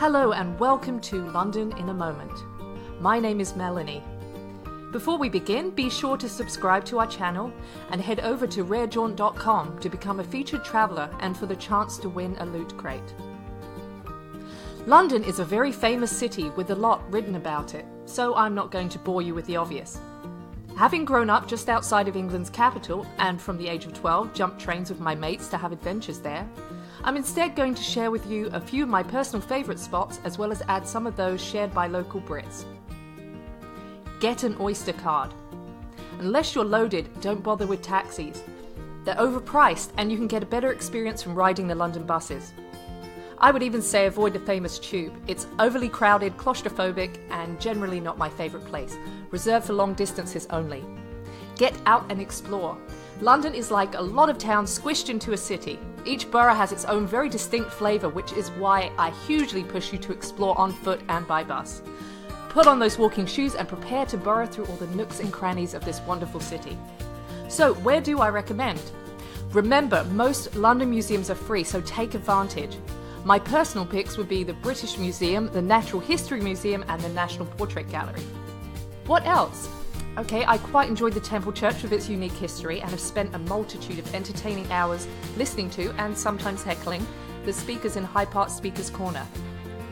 Hello and welcome to London in a Moment. My name is Melanie. Before we begin, be sure to subscribe to our channel and head over to rarejaunt.com to become a featured traveller and for the chance to win a loot crate. London is a very famous city with a lot written about it, so I'm not going to bore you with the obvious. Having grown up just outside of England's capital and from the age of 12 jumped trains with my mates to have adventures there, I'm instead going to share with you a few of my personal favourite spots as well as add some of those shared by local Brits. Get an Oyster card. Unless you're loaded, don't bother with taxis. They're overpriced and you can get a better experience from riding the London buses. I would even say avoid the famous Tube. It's overly crowded, claustrophobic, and generally not my favourite place, reserved for long distances only. Get out and explore. London is like a lot of towns squished into a city. Each borough has its own very distinct flavour, which is why I hugely push you to explore on foot and by bus. Put on those walking shoes and prepare to burrow through all the nooks and crannies of this wonderful city. So, where do I recommend? Remember, most London museums are free, so take advantage. My personal picks would be the British Museum, the Natural History Museum, and the National Portrait Gallery. What else? Okay, I quite enjoyed the Temple Church with its unique history and have spent a multitude of entertaining hours listening to, and sometimes heckling, the speakers in Hyde Park Speaker's Corner.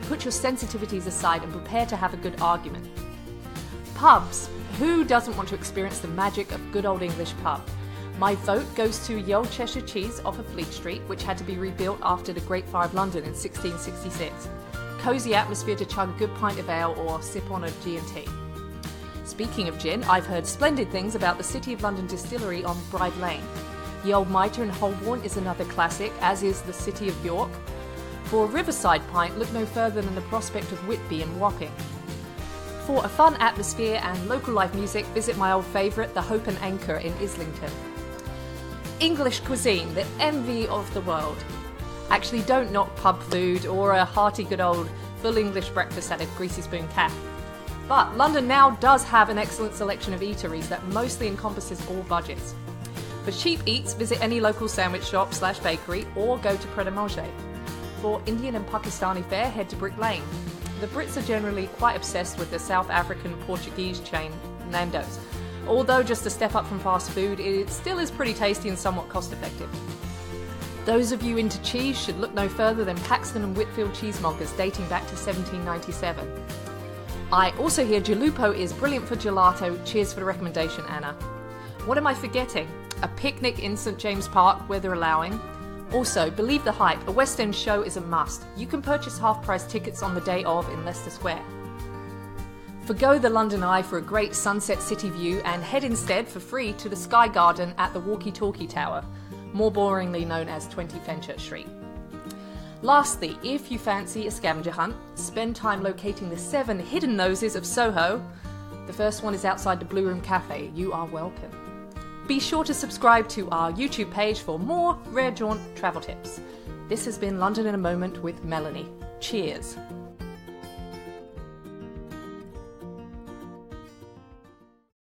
Put your sensitivities aside and prepare to have a good argument. Pubs. Who doesn't want to experience the magic of good old English pub? My vote goes to Ye Olde Cheshire Cheese off of Fleet Street, which had to be rebuilt after the Great Fire of London in 1666. Cosy atmosphere to chug a good pint of ale or sip on a G&T. Speaking of gin, I've heard splendid things about the City of London distillery on Bride Lane. Ye Olde Mitre in Holborn is another classic, as is the City of York. For a riverside pint, look no further than the prospect of Whitby and Wapping. For a fun atmosphere and local live music, visit my old favourite, the Hope and Anchor in Islington. English cuisine, the envy of the world. Actually, don't knock pub food or a hearty good old full English breakfast at a Greasy Spoon Cafe. But London now does have an excellent selection of eateries that mostly encompasses all budgets. For cheap eats, visit any local sandwich shop / bakery or go to Pret a Manger. For Indian and Pakistani fare, head to Brick Lane. The Brits are generally quite obsessed with the South African Portuguese chain Nando's. Although just a step up from fast food, it still is pretty tasty and somewhat cost effective. Those of you into cheese should look no further than Paxton and Whitfield cheesemongers dating back to 1797. I also hear Jalupo is brilliant for gelato. Cheers for the recommendation, Anna. What am I forgetting? A picnic in St James Park, weather allowing. Also, believe the hype, a West End show is a must. You can purchase half-price tickets on the day of in Leicester Square. Forgo the London Eye for a great sunset city view and head instead for free to the Sky Garden at the Walkie Talkie Tower, more boringly known as 20 Fenchurch Street. Lastly, if you fancy a scavenger hunt, spend time locating the 7 hidden noses of Soho. The first one is outside the Blue Room Cafe. You are welcome. Be sure to subscribe to our YouTube page for more Rare Jaunt travel tips. This has been London in a Moment with Melanie. Cheers.